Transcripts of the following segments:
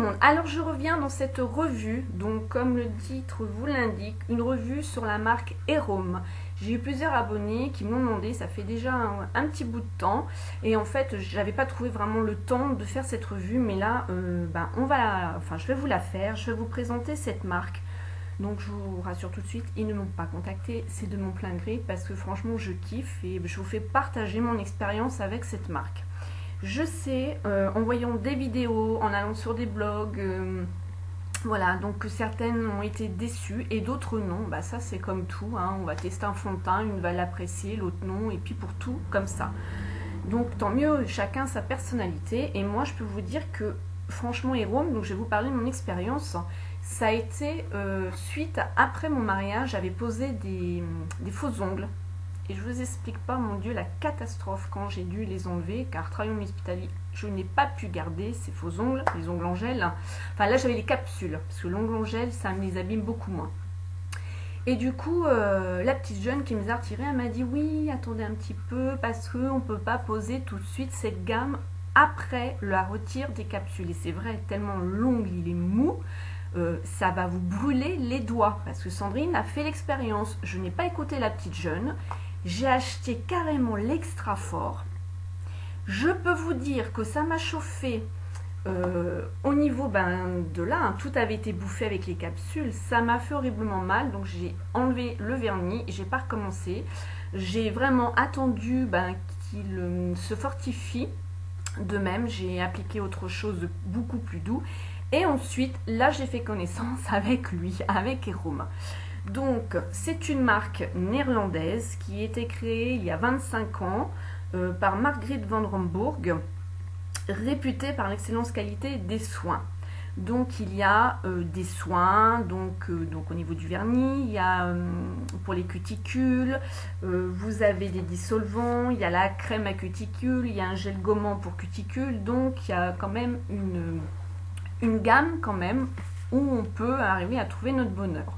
monde. Alors je reviens dans cette revue, donc comme le titre vous l'indique, une revue sur la marque Airome. J'ai eu plusieurs abonnés qui m'ont demandé, ça fait déjà un petit bout de temps, et en fait j'avais pas trouvé vraiment le temps de faire cette revue, mais là je vais vous la faire, je vais vous présenter cette marque. Donc je vous rassure tout de suite, ils ne m'ont pas contacté, c'est de mon plein gré parce que franchement je kiffe et je vous fais partager mon expérience avec cette marque. Je sais, en voyant des vidéos, en allant sur des blogs, voilà, donc certaines ont été déçues et d'autres non. Bah ça c'est comme tout, hein, on va tester un fond de teint, une va l'apprécier, l'autre non, et puis pour tout comme ça. Donc tant mieux, chacun sa personnalité. Et moi je peux vous dire que franchement Airome, donc je vais vous parler de mon expérience. Ça a été suite après mon mariage, j'avais posé des faux ongles. Et je vous explique pas, mon Dieu, la catastrophe quand j'ai dû les enlever, car travaillant en hospitalier, je n'ai pas pu garder ces faux ongles, les ongles en gel. Enfin là, j'avais les capsules, parce que l'ongle en gel, ça me les abîme beaucoup moins. Et du coup, la petite jeune qui me les a retirés, elle m'a dit oui, attendez un petit peu, parce qu'on ne peut pas poser tout de suite cette gamme après la retire des capsules. Et c'est vrai, tellement l'ongle, il est mou. Ça va vous brûler les doigts, parce que Sandrine a fait l'expérience. Je n'ai pas écouté la petite jeune. J'ai acheté carrément l'extra fort. Je peux vous dire que ça m'a chauffé au niveau de là, hein, tout avait été bouffé avec les capsules. Ça m'a fait horriblement mal, donc j'ai enlevé le vernis, j'ai pas recommencé. J'ai vraiment attendu qu'il se fortifie. De même, j'ai appliqué autre chose de beaucoup plus doux. Et ensuite, là, j'ai fait connaissance avec lui, avec Airome. Donc, c'est une marque néerlandaise qui a été créée il y a 25 ans par Margriet van Romburg, réputée par l'excellence qualité des soins. Donc, il y a des soins, donc au niveau du vernis, il y a pour les cuticules, vous avez des dissolvants, il y a la crème à cuticules, il y a un gel gommant pour cuticules, donc il y a quand même une gamme quand même où on peut arriver à trouver notre bonheur.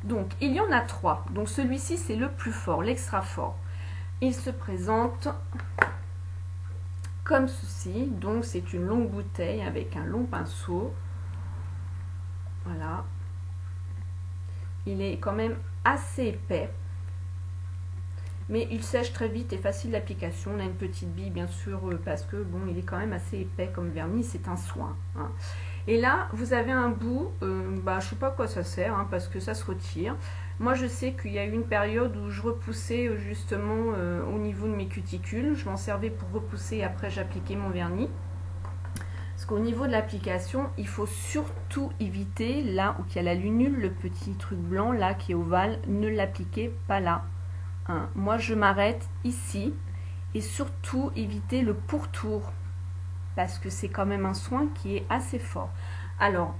Donc, il y en a 3. Donc, celui-ci, c'est le plus fort, l'extra fort. Il se présente comme ceci. Donc, c'est une longue bouteille avec un long pinceau. Voilà. Il est quand même assez épais. Mais il sèche très vite et facile d'application. On a une petite bille, bien sûr, parce que, bon, il est quand même assez épais comme vernis. C'est un soin, hein. Et là, vous avez un bout, je ne sais pas à quoi ça sert, hein, parce que ça se retire. Moi, je sais qu'il y a eu une période où je repoussais justement au niveau de mes cuticules. Je m'en servais pour repousser et après j'appliquais mon vernis. Parce qu'au niveau de l'application, il faut surtout éviter, là où il y a la lunule, le petit truc blanc, là, qui est ovale, ne l'appliquez pas là. Hein. Moi, je m'arrête ici. Et surtout, éviter le pourtour. Parce que c'est quand même un soin qui est assez fort. Alors,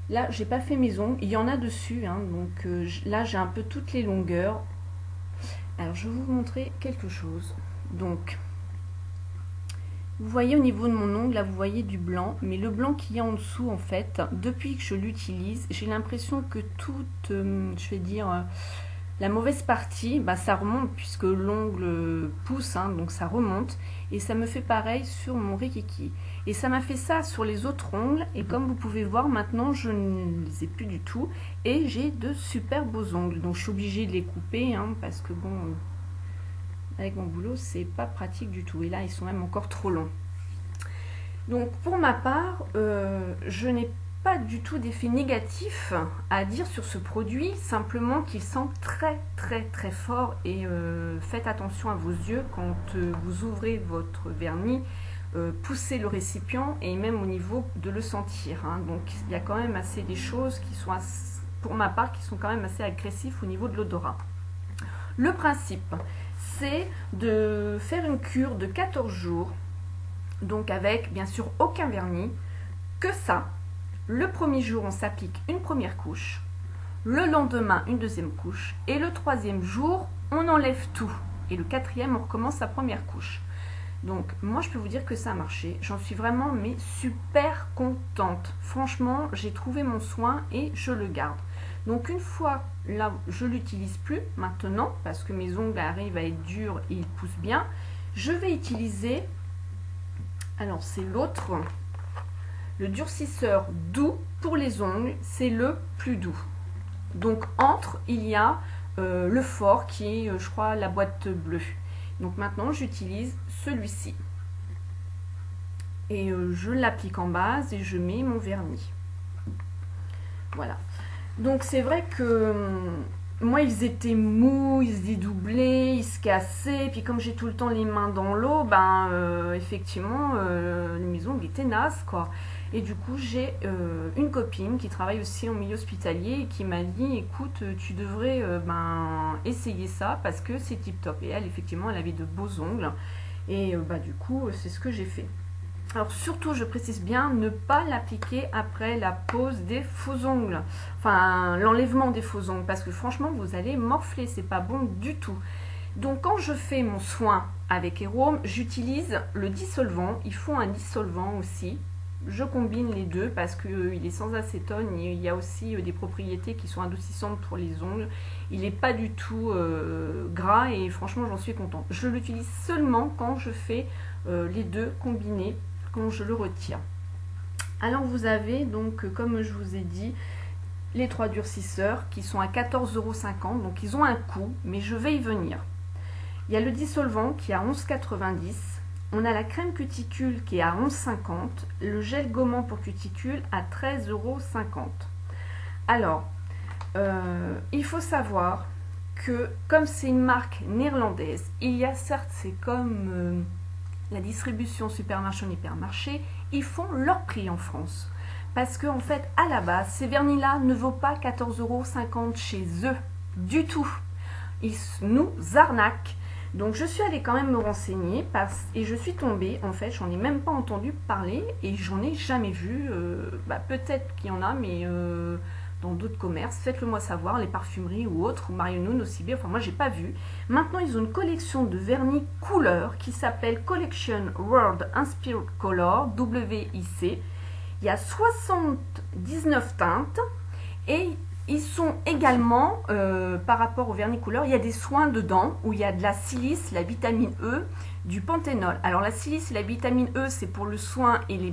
là, j'ai pas fait mes ongles. Il y en a dessus, hein, donc là, j'ai un peu toutes les longueurs. Alors, je vais vous montrer quelque chose. Donc, vous voyez au niveau de mon ongle, là, vous voyez du blanc. Mais le blanc qu'il y a en dessous, en fait, depuis que je l'utilise, j'ai l'impression que toute, je vais dire, la mauvaise partie, ça remonte puisque l'ongle pousse, hein, donc ça remonte. Et ça me fait pareil sur mon rikiki. Et ça m'a fait ça sur les autres ongles. Et comme vous pouvez voir, maintenant, je ne les ai plus du tout. Et j'ai de super beaux ongles. Donc, je suis obligée de les couper, hein, parce que, bon, avec mon boulot, c'est pas pratique du tout. Et là, ils sont même encore trop longs. Donc, pour ma part, je n'ai pas du tout d'effet négatif à dire sur ce produit, simplement qu'il sent très très très fort et faites attention à vos yeux quand vous ouvrez votre vernis, poussez le récipient et même au niveau de le sentir, hein. Donc il y a quand même assez des choses qui sont pour ma part qui sont quand même assez agressifs au niveau de l'odorat. Le principe, c'est de faire une cure de 14 jours, donc avec bien sûr aucun vernis, que ça. Le premier jour, on s'applique une première couche, le lendemain, une deuxième couche, et le troisième jour, on enlève tout. Et le quatrième, on recommence sa première couche. Donc, moi, je peux vous dire que ça a marché. J'en suis vraiment, mais super contente. Franchement, j'ai trouvé mon soin et je le garde. Donc, une fois, là, je ne l'utilise plus maintenant, parce que mes ongles arrivent à être durs et ils poussent bien. Je vais utiliser, alors c'est l'autre. Le durcisseur doux pour les ongles, c'est le plus doux. Donc entre, il y a le fort qui est, je crois, la boîte bleue. Donc maintenant, j'utilise celui-ci. Et je l'applique en base et je mets mon vernis. Voilà. Donc c'est vrai que moi, ils étaient mous, ils se dédoublaient, ils se cassaient. Puis comme j'ai tout le temps les mains dans l'eau, effectivement, mes ongles étaient nazes, quoi. Et du coup, j'ai une copine qui travaille aussi en milieu hospitalier et qui m'a dit, écoute, tu devrais essayer ça parce que c'est tip top. Et elle, effectivement, elle avait de beaux ongles. Et du coup, c'est ce que j'ai fait. Alors surtout, je précise bien, ne pas l'appliquer après la pose des faux ongles. Enfin, l'enlèvement des faux ongles. Parce que franchement, vous allez morfler, c'est pas bon du tout. Donc quand je fais mon soin avec Airome, j'utilise le dissolvant. Il faut un dissolvant aussi. Je combine les deux parce qu'il est sans acétone. Il y a aussi des propriétés qui sont adoucissantes pour les ongles. Il n'est pas du tout gras et franchement, j'en suis contente. Je l'utilise seulement quand je fais les deux combinés, quand je le retire. Alors vous avez donc, comme je vous ai dit, les 3 durcisseurs qui sont à 14,50 €. Donc ils ont un coût, mais je vais y venir. Il y a le dissolvant qui est à 11,90 €. On a la crème cuticule qui est à 11,50 €. Le gel gommant pour cuticule à 13,50 €. Alors, il faut savoir que comme c'est une marque néerlandaise, il y a certes, c'est comme la distribution supermarché en hypermarché, ils font leur prix en France. Parce qu'en fait, à la base, ces vernis-là ne vaut pas 14,50 € chez eux, du tout. Ils nous arnaquent. Donc je suis allée quand même me renseigner et je suis tombée, en fait, j'en ai même pas entendu parler et j'en ai jamais vu. Peut-être qu'il y en a, mais dans d'autres commerces, faites-le moi savoir, les parfumeries ou autres, ou Marionnoun aussi bien, enfin moi j'ai pas vu. Maintenant ils ont une collection de vernis couleurs qui s'appelle Collection World Inspired Color, WIC. Il y a 79 teintes et ils sont également, par rapport au vernis couleur, il y a des soins dedans où il y a de la silice, la vitamine E, du panthénol. Alors la silice et la vitamine E, c'est pour le soin et la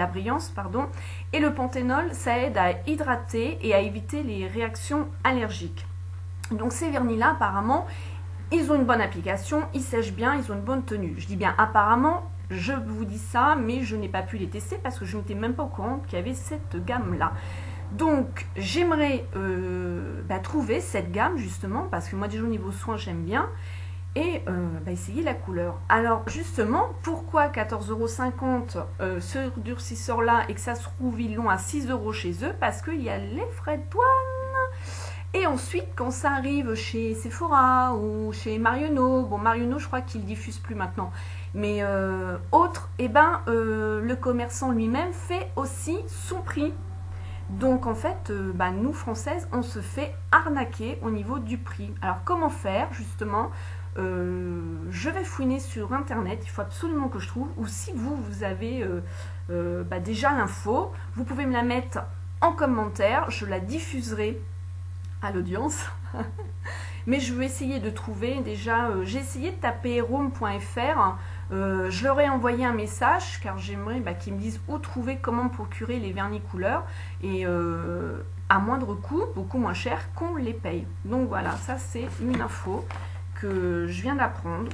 brillance, pardon. Et le panthénol, ça aide à hydrater et à éviter les réactions allergiques. Donc ces vernis-là, apparemment, ils ont une bonne application, ils sèchent bien, ils ont une bonne tenue. Je dis bien apparemment, je vous dis ça, mais je n'ai pas pu les tester parce que je n'étais même pas au courant qu'il y avait cette gamme-là. Donc j'aimerais trouver cette gamme justement, parce que moi déjà au niveau soins j'aime bien, et essayer la couleur. Alors justement, pourquoi 14,50 € ce durcisseur là et que ça se trouve ils l'ont à 6 € chez eux? Parce qu'il y a les frais de douane. Et ensuite quand ça arrive chez Sephora ou chez Marionneau, bon Marionneau je crois qu'il diffuse plus maintenant, mais autre, le commerçant lui-même fait aussi son prix. Donc en fait, nous Françaises, on se fait arnaquer au niveau du prix. Alors comment faire justement? Je vais fouiner sur internet, il faut absolument que je trouve, ou si vous avez déjà l'info, vous pouvez me la mettre en commentaire, je la diffuserai à l'audience. Mais je vais essayer de trouver déjà, j'ai essayé de taper airome.fr. Je leur ai envoyé un message car j'aimerais qu'ils me disent où trouver, comment procurer les vernis couleurs et à moindre coût, beaucoup moins cher qu'on les paye. Donc voilà, ça c'est une info que je viens d'apprendre.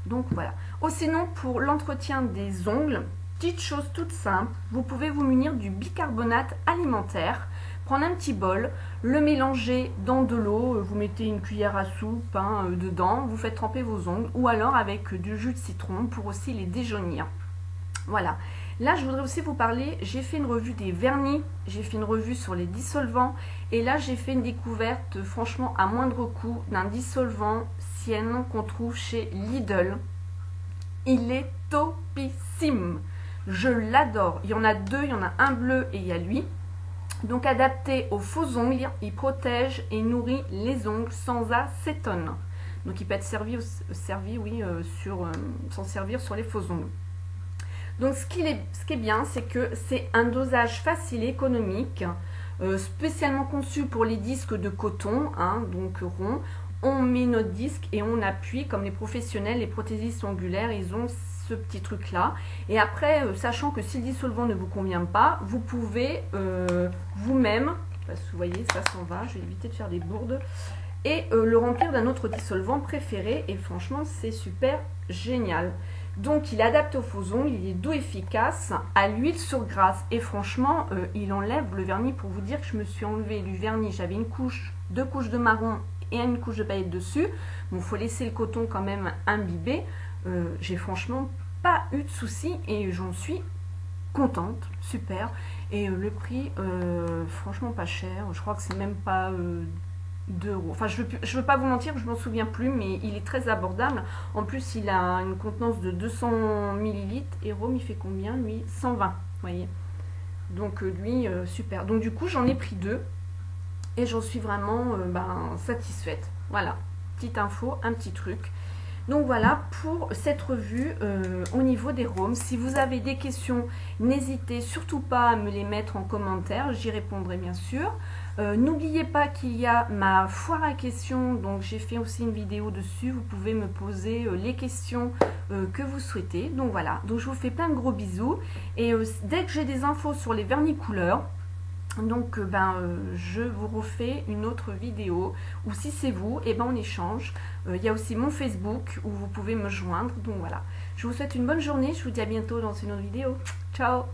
Donc voilà. Sinon pour l'entretien des ongles, petite chose toute simple, vous pouvez vous munir du bicarbonate alimentaire. Prendre un petit bol, le mélanger dans de l'eau, vous mettez une cuillère à soupe dedans, vous faites tremper vos ongles ou alors avec du jus de citron pour aussi les déjaunir. Voilà. Là, je voudrais aussi vous parler, j'ai fait une revue des vernis, j'ai fait une revue sur les dissolvants et là, j'ai fait une découverte franchement à moindre coût d'un dissolvant Sienne qu'on trouve chez Lidl. Il est topissime. Je l'adore. Il y en a deux, il y en a un bleu et il y a lui. Donc adapté aux faux ongles, il protège et nourrit les ongles sans acétone. Donc il peut être servi s'en servir sur les faux ongles. Donc ce qui est bien, c'est que c'est un dosage facile et économique, spécialement conçu pour les disques de coton, donc rond. On met notre disque et on appuie comme les professionnels, les prothésistes ongulaires, ils ont ce petit truc là. Et après, sachant que si le dissolvant ne vous convient pas, vous pouvez vous-même, parce que vous voyez ça s'en va, je vais éviter de faire des bourdes, et le remplir d'un autre dissolvant préféré. Et franchement c'est super génial. Donc il adapte aux faux ongles, il est doux, efficace, à l'huile sur grasse. Et franchement il enlève le vernis. Pour vous dire que je me suis enlevé du vernis, j'avais une couche, 2 couches de marron et une couche de paillettes dessus. Bon, faut laisser le coton quand même imbiber. J'ai franchement pas eu de soucis et j'en suis contente, super. Et le prix, franchement pas cher, je crois que c'est même pas 2 euros. Enfin, je veux pas vous mentir, je m'en souviens plus, mais il est très abordable. En plus, il a une contenance de 200 ml et Rome, il fait combien lui? 120, vous voyez. Donc lui, super. Donc du coup, j'en ai pris 2 et j'en suis vraiment satisfaite. Voilà, petite info, un petit truc. Donc voilà pour cette revue au niveau des Roms. Si vous avez des questions, n'hésitez surtout pas à me les mettre en commentaire, j'y répondrai bien sûr. N'oubliez pas qu'il y a ma foire à questions, donc j'ai fait aussi une vidéo dessus, vous pouvez me poser les questions que vous souhaitez. Donc voilà, donc je vous fais plein de gros bisous et dès que j'ai des infos sur les vernis couleurs, donc je vous refais une autre vidéo, ou si c'est vous, et on échange. Il y a aussi mon Facebook où vous pouvez me joindre. Donc voilà, je vous souhaite une bonne journée, je vous dis à bientôt dans une autre vidéo. Ciao.